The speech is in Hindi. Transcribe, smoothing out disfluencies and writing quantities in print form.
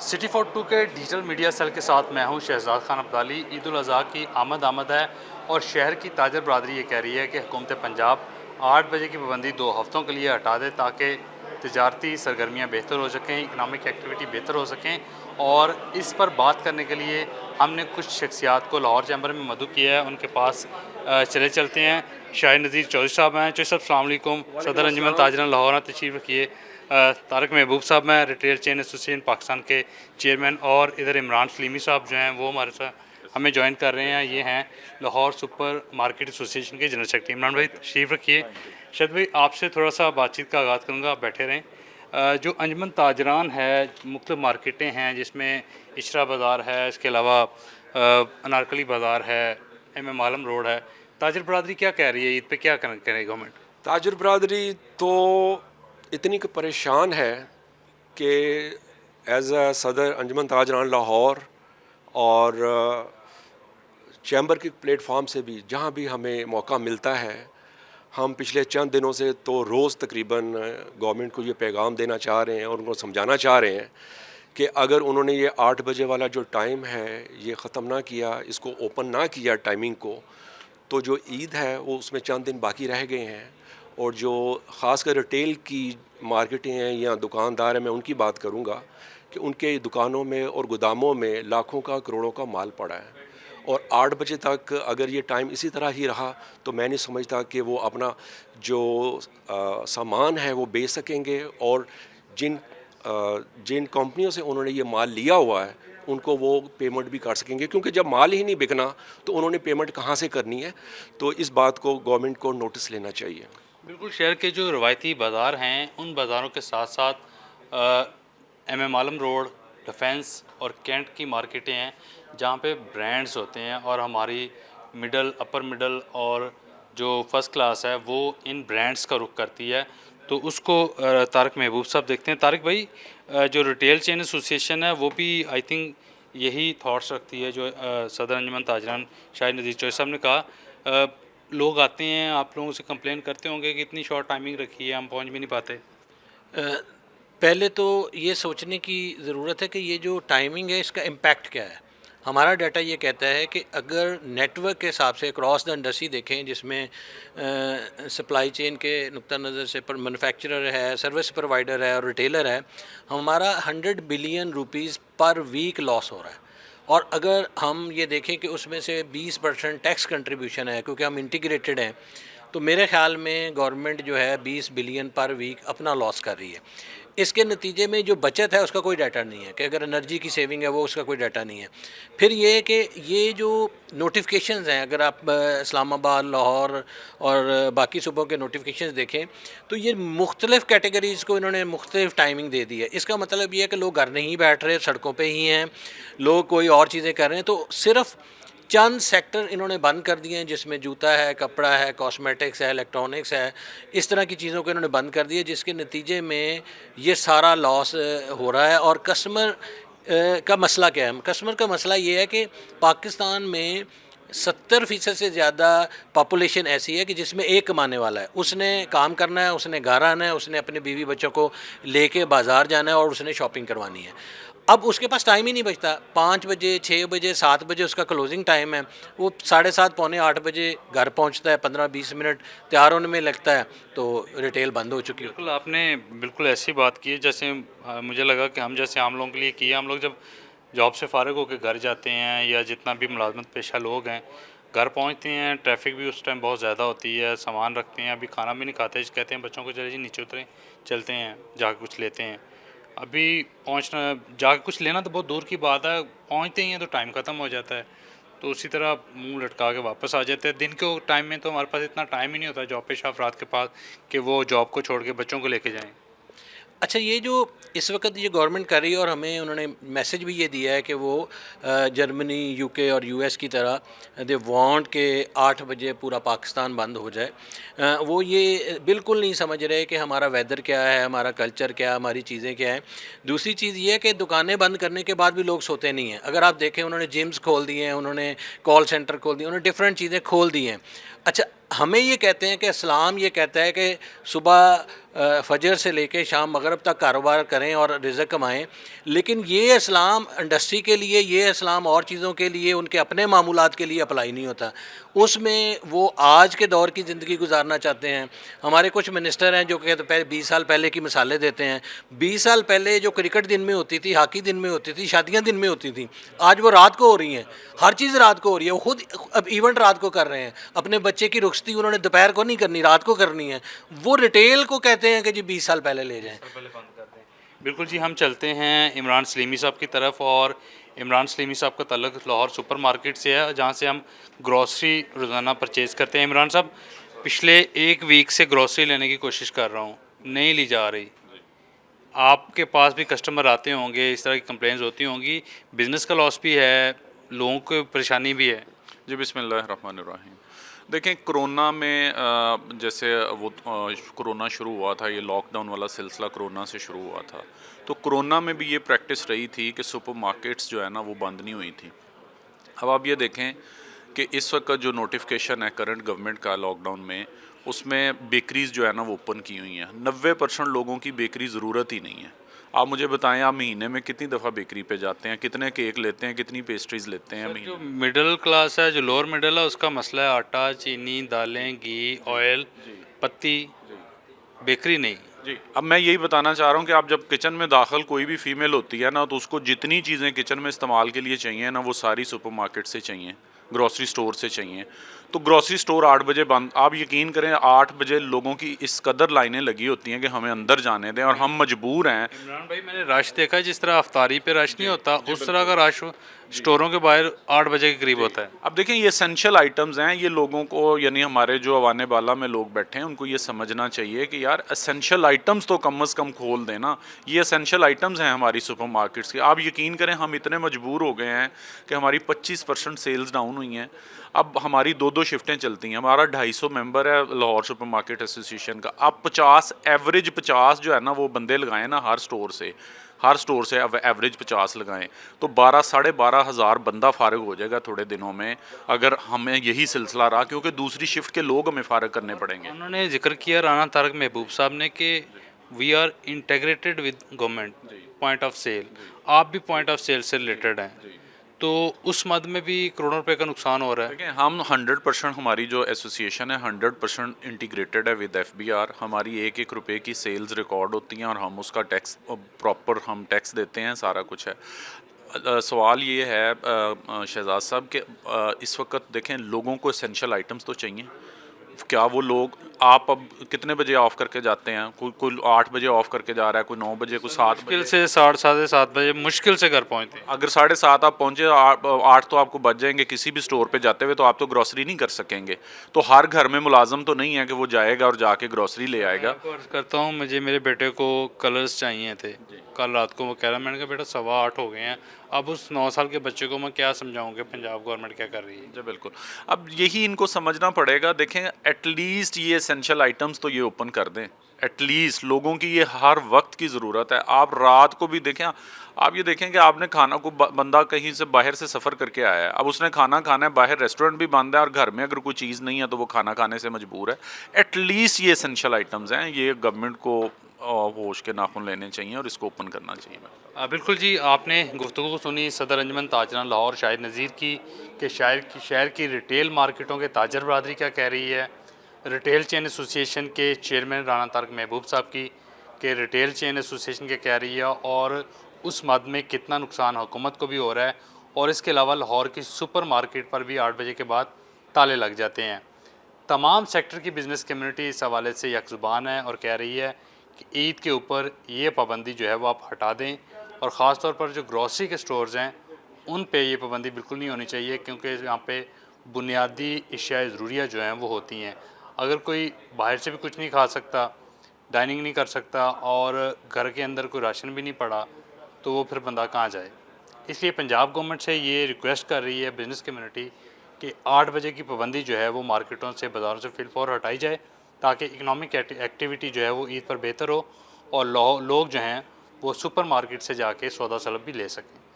सिटी 42 के डिजिटल मीडिया सेल के साथ मैं हूं शहजाद खान अब्दाली। ईद उल अज़हा की आमद है और शहर की ताजर बरदरी ये कह रही है कि हुकूमत पंजाब 8 बजे की पाबंदी 2 हफ्तों के लिए हटा दे ताकि तजारती सरगर्मियाँ बेहतर हो सकें, इकनॉमिक एक्टिविटी बेहतर हो सकें। और इस पर बात करने के लिए हमने कुछ शख्सियात को लाहौर चैम्बर में मदऊ किया है, उनके पास चले चलते हैं। शाहिद नज़ीर चौधरी साहब हैं। चौधरी साहब अस्सलाम वालेकुम। सदर अंजुमन ताजरान लाहौर तशरीफ़ रखिए। तारक महबूब साहब हैं, रिटेल चेन एसोसिएशन पाकिस्तान के चेयरमैन। और इधर इमरान सलीमी साहब जो हैं वो हमारे साथ हमें ज्वाइन कर रहे हैं। ये हैं लाहौर सुपर मार्केट एसोसिएशन के जनरल सेक्रेटरी। इमरान भाई तशरीफ़ रखिए। शायद भाई आपसे थोड़ा सा बातचीत का आगाज़ करूँगा, आप बैठे रहें। जो अंजुमन ताजरान है, मुख्तलिफ़ मार्केटें हैं जिसमें इशरा बाज़ार है, इसके अलावा अनारकली बाज़ार है, MM आलम रोड है। ताजर बरदरी क्या कह रही है, ईद पे क्या करे गवर्नमेंट? ताजर बरदरी तो इतनी परेशान है कि एज अ सदर अंजुमन ताजरान लाहौर और चैम्बर के प्लेटफॉर्म से भी जहाँ भी हमें मौका मिलता है, हम पिछले चंद दिनों से तो रोज़ तकरीबन गवर्नमेंट को ये पैगाम देना चाह रहे हैं और उनको समझाना चाह रहे हैं कि अगर उन्होंने ये 8 बजे वाला जो टाइम है ये ख़त्म ना किया, इसको ओपन ना किया टाइमिंग को, तो जो ईद है वो उसमें चंद दिन बाकी रह गए हैं। और जो ख़ासकर रिटेल की मार्केटें हैं या दुकानदार हैं, मैं उनकी बात करूंगा कि उनके दुकानों में और गोदामों में लाखों का करोड़ों का माल पड़ा है। और 8 बजे तक अगर ये टाइम इसी तरह ही रहा तो मैं नहीं समझता कि वो अपना जो सामान है वो बेच सकेंगे। और जिन कंपनियों से उन्होंने ये माल लिया हुआ है उनको वो पेमेंट भी कर सकेंगे, क्योंकि जब माल ही नहीं बिकना तो उन्होंने पेमेंट कहाँ से करनी है। तो इस बात को गवर्नमेंट को नोटिस लेना चाहिए। बिल्कुल, शहर के जो रवायती बाज़ार हैं उन बाज़ारों के साथ साथ MM आलम रोड, डिफेंस और कैंट की मार्केटें हैं जहाँ पे ब्रांड्स होते हैं और हमारी मिडल, अपर मिडल और जो फर्स्ट क्लास है वो इन ब्रांड्स का रुख करती है। तो उसको तारक महबूब साहब देखते हैं। तारक भाई, जो रिटेल चेन एसोसिएशन है वो भी आई थिंक यही थॉट्स रखती है जो सदर अंजुमन ताजरान शाहिद नज़ीर चौधरी साहब ने कहा। लोग आते हैं, आप लोगों से कंप्लेन करते होंगे कि इतनी शॉर्ट टाइमिंग रखी है, हम पहुंच भी नहीं पाते। पहले तो ये सोचने की ज़रूरत है कि ये जो टाइमिंग है इसका इम्पैक्ट क्या है। हमारा डाटा ये कहता है कि अगर नेटवर्क के हिसाब से क्रॉस द इंडस्ट्री देखें, जिसमें सप्लाई चेन के नुक्ता नज़र से पर मैनुफैक्चरर है, सर्विस प्रोवाइडर है और रिटेलर है, हमारा 100 billion rupees per week loss हो रहा है। और अगर हम ये देखें कि उसमें से 20% टैक्स कंट्रीब्यूशन है, क्योंकि हम इंटीग्रेटेड हैं, तो मेरे ख़्याल में गवर्नमेंट जो है 20 बिलियन पर वीक अपना लॉस कर रही है। इसके नतीजे में जो बचत है उसका कोई डाटा नहीं है कि अगर एनर्जी की सेविंग है वो उसका कोई डाटा नहीं है। फिर ये है कि ये जो नोटिफिकेशंस हैं, अगर आप इस्लामाबाद, लाहौर और बाकी सूबों के नोटिफिकेशंस देखें तो ये मुख्तलिफ़ कैटेगरीज़ को इन्होंने मुख्तलिफ़ टाइमिंग दे दी है। इसका मतलब ये है कि लोग घर नहीं बैठ रहे, सड़कों पर ही हैं, लोग कोई और चीज़ें कर रहे हैं। तो सिर्फ़ चंद सेक्टर इन्होंने बंद कर दिए हैं जिसमें जूता है, कपड़ा है, कॉस्मेटिक्स है, इलेक्ट्रॉनिक्स है, इस तरह की चीज़ों को इन्होंने बंद कर दिए, जिसके नतीजे में ये सारा लॉस हो रहा है। और कस्टमर का मसला क्या है? कस्टमर का मसला ये है कि पाकिस्तान में 70% से ज़्यादा पॉपुलेशन ऐसी है कि जिसमें एक कमाने वाला है, उसने काम करना है, उसने घर आना है, उसने अपने बीवी बच्चों को लेके बाज़ार जाना है और उसने शॉपिंग करवानी है। अब उसके पास टाइम ही नहीं बचता। 5 बजे, 6 बजे, 7 बजे उसका क्लोजिंग टाइम है, वो 7:30 पौने 8 बजे घर पहुंचता है, 15-20 मिनट तैयार होने में लगता है, तो रिटेल बंद हो चुकी है। बिल्कुल, आपने बिल्कुल ऐसी बात की है जैसे मुझे लगा कि हम जैसे आम लोगों के लिए की है। हम लोग जब जॉब से फ़ारिग होकर घर जाते हैं या जितना भी मुलाजमत पेशा लोग हैं, घर पहुंचते हैं, ट्रैफिक भी उस टाइम बहुत ज़्यादा होती है, सामान रखते हैं, अभी खाना भी नहीं खाते, कहते हैं बच्चों को चले जी नीचे उतरें, चलते हैं जाकर कुछ लेते हैं। अभी पहुंचना, जाकर कुछ लेना तो बहुत दूर की बात है, पहुंचते ही हैं तो टाइम ख़त्म हो जाता है। तो उसी तरह मुंह लटका के वापस आ जाते हैं। दिन के टाइम में तो हमारे पास इतना टाइम ही नहीं होता जॉब पेशा अफराद के पास कि वो जॉब को छोड़ के बच्चों को लेके जाएं। अच्छा, ये जो इस वक्त ये गवर्नमेंट कर रही है और हमें उन्होंने मैसेज भी ये दिया है कि वो जर्मनी, यूके और यूएस की तरह दे वांट के 8 बजे पूरा पाकिस्तान बंद हो जाए। वो ये बिल्कुल नहीं समझ रहे कि हमारा वेदर क्या है, हमारा कल्चर क्या है, हमारी चीज़ें क्या हैं। दूसरी चीज़ ये है कि दुकानें बंद करने के बाद भी लोग सोते नहीं हैं। अगर आप देखें, उन्होंने जिम्स खोल दिए हैं, उन्होंने कॉल सेंटर खोल दिए, उन्होंने डिफरेंट चीज़ें खोल दी हैं। अच्छा, हमें ये कहते हैं कि इस्लाम ये कहता है कि सुबह फजर से लेके शाम मगरिब तक कारोबार करें और रिज़्क़ कमाएं, लेकिन ये इस्लाम इंडस्ट्री के लिए, ये इस्लाम और चीज़ों के लिए, उनके अपने मामूलात के लिए अप्लाई नहीं होता। उसमें वो आज के दौर की ज़िंदगी गुजारना चाहते हैं। हमारे कुछ मिनिस्टर हैं जो कहते पहले 20 साल पहले की मिसालें देते हैं। 20 साल पहले जो क्रिकेट दिन में होती थी, हॉकी दिन में होती थी, शादियाँ दिन में होती थी, आज वो रात को हो रही हैं। हर चीज़ रात को हो रही है। वो खुद अब इवेंट रात को कर रहे हैं। अपने बच्चे की रुखसती उन्होंने दोपहर को नहीं करनी, रात को करनी है। वो रिटेल को कहते हैं कि जी 20 साल पहले ले जाएं। बिल्कुल जी, हम चलते हैं इमरान सलीमी साहब की तरफ। और इमरान सलीमी साहब का ताल्लुक लाहौर सुपर मार्केट से है, जहाँ से हम ग्रॉसरी रोज़ाना परचेज़ करते हैं। इमरान साहब, पिछले एक वीक से ग्रॉसरी लेने की कोशिश कर रहा हूँ, नहीं ली जा रही। आपके पास भी कस्टमर आते होंगे, इस तरह की कंप्लेंट्स होती होंगी, बिज़नेस का लॉस भी है, लोगों को परेशानी भी है। जी बिस्मिल्लाहिर्रहमानिर्रहीम। देखें, कोरोना में जैसे वो कोरोना शुरू हुआ था, ये लॉकडाउन वाला सिलसिला कोरोना से शुरू हुआ था, तो कोरोना में भी ये प्रैक्टिस रही थी कि सुपरमार्केट्स जो है ना वो बंद नहीं हुई थी। अब आप ये देखें कि इस वक्त जो नोटिफिकेशन है करंट गवर्नमेंट का लॉकडाउन में, उसमें बेकरीज़ जो है ना वो ओपन की हुई हैं। 90% लोगों की बेकरी ज़रूरत ही नहीं है। आप मुझे बताएं, आप महीने में कितनी दफ़ा बेकरी पे जाते हैं, कितने केक लेते हैं, कितनी पेस्ट्रीज़ लेते हैं महीने जो में? मिडिल क्लास है, जो लोअर मिडिल है, उसका मसला है आटा, चीनी, दालें, घी, ऑयल, पत्ती, बेकरी नहीं। जी, अब मैं यही बताना चाह रहा हूँ कि आप जब किचन में दाखिल कोई भी फ़ीमेल होती है ना, तो उसको जितनी चीज़ें किचन में इस्तेमाल के लिए चाहिए ना, वो सारी सुपरमार्केट से चाहिए, ग्रॉसरी स्टोर से चाहिए। तो ग्रॉसरी स्टोर 8 बजे बंद। आप यकीन करें, 8 बजे लोगों की इस कदर लाइनें लगी होती हैं कि हमें अंदर जाने दें, और हम मजबूर हैं। इमरान भाई, मैंने रश देखा है, जिस तरह अफ्तारी पे रश नहीं होता, उस तरह का रश स्टोरों के बाहर 8 बजे के करीब होता है। अब देखें, ये एसेंशियल आइटम्स हैं, ये लोगों को, यानी हमारे जो अवाने बाला में लोग बैठे हैं, उनको ये समझना चाहिए कि यार एसेंशियल आइटम्स तो कम से कम खोल देना। ये एसेंशियल आइटम्स हैं हमारी सुपरमार्केट्स की। आप यकीन करें, हम इतने मजबूर हो गए हैं कि हमारी 25% सेल्स डाउन हुई हैं। अब हमारी 2-2 शिफ्टें चलती हैं। हमारा 250 मेंबर है लाहौर सुपर मार्केट एसोसिएशन का। अब 50 एवरेज 50 जो है ना वो बंदे लगाएं ना हर स्टोर से अब एवरेज 50 लगाएं, तो 12 साढ़े 12 हज़ार बंदा फारग हो जाएगा थोड़े दिनों में, अगर हमें यही सिलसिला रहा, क्योंकि दूसरी शिफ्ट के लोग हमें फारग करने पड़ेंगे। उन्होंने जिक्र किया राना तारक महबूब साहब ने कि we are integrated with government point of sale. आप भी पॉइंट ऑफ सेल से रिलेटेड हैं, तो उस मद में भी करोड़ों रुपए का नुकसान हो रहा है। देखिए, हम 100%, हमारी जो एसोसिएशन है 100% इंटीग्रेटेड है विद एफबीआर। हमारी एक एक रुपए की सेल्स रिकॉर्ड होती हैं और हम उसका टैक्स प्रॉपर हम टैक्स देते हैं, सारा कुछ है। सवाल ये है शहजाद साहब कि इस वक्त देखें, लोगों को एसेंशियल आइटम्स तो चाहिए। क्या वो लोग, आप अब कितने बजे ऑफ करके जाते हैं? कोई 8 बजे ऑफ करके जा रहा है, कोई 9 बजे, कोई 7 मुश्किल बजे। से 7:30 बजे मुश्किल से घर पहुंचते हैं। अगर 7:30 आप पहुँचे, 8 तो आपको बच जाएंगे किसी भी स्टोर पे जाते हुए, तो आप तो ग्रॉसरी नहीं कर सकेंगे। तो हर घर में मुलाजम तो नहीं है कि वो जाएगा और जाके ग्रॉसरी ले आएगा। मैं अर्ज़ करता हूँ, मुझे मेरे बेटे को कलर्स चाहिए थे कल रात को। वो कह रहा, मैंने कहा बेटा 8:15 हो गए हैं, अब उस 9 साल के बच्चे को मैं क्या समझाऊँ कि पंजाब गवर्नमेंट क्या कर रही है। जी बिल्कुल। अब यही इनको समझना पड़ेगा। देखें, एटलीस्ट ये एसेंशियल आइटम्स तो ये ओपन कर दें। एटलीस्ट लोगों की ये हर वक्त की ज़रूरत है। आप रात को भी देखें, आप ये देखें कि आपने खाना को, बंदा कहीं से बाहर से सफ़र करके आया है, अब उसने खाना खाना है, बाहर रेस्टोरेंट भी बंद है, और घर में अगर कोई चीज़ नहीं है तो वो खाना खाने से मजबूर है। एटलीस्ट ये एसेंशियल आइटम्स हैं, ये गवर्नमेंट को होश के नाखून लेने चाहिए और इसको ओपन करना चाहिए। बिल्कुल जी, आपने गुफ्तगू सुनी सदर अंजमन ताजरान लाहौर शाहिद नज़ीर की, कि शहर की रिटेल मार्केटों के ताजर बरदरी क्या कह रही है, रिटेल चेन एसोसिएशन के चेयरमैन राना तारक महबूब साहब की कि रिटेल चेन एसोसिएशन क्या कह रही है, और उस मद में कितना नुकसान हुकूमत को भी हो रहा है। और इसके अलावा लाहौर की सुपर मार्केट पर भी 8 बजे के बाद ताले लग जाते हैं। तमाम सेक्टर की बिज़नेस कम्युनिटी इस हवाले से यकजुबान है और कह रही है कि ईद के ऊपर ये पाबंदी जो है वो आप हटा दें, और ख़ास तौर पर जो ग्रॉसरी के स्टोर्स हैं उन पे ये पाबंदी बिल्कुल नहीं होनी चाहिए, क्योंकि यहाँ पे बुनियादी अशिया ज़रूरिया जो हैं वो होती हैं। अगर कोई बाहर से भी कुछ नहीं खा सकता, डाइनिंग नहीं कर सकता, और घर के अंदर कोई राशन भी नहीं पड़ा, तो वो फिर बंदा कहाँ जाए। इसलिए पंजाब गवर्नमेंट से ये रिक्वेस्ट कर रही है बिज़नेस कम्युनिटी कि 8 बजे की पाबंदी जो है वो मार्केटों से, बाज़ारों से फिलफौर हटाई जाए, ताकि इकनॉमिक एक्टिविटी जो है वो ईद पर बेहतर हो, और लोग जो हैं वो सुपर मार्केट से जाके सौदा सलब भी ले सकें।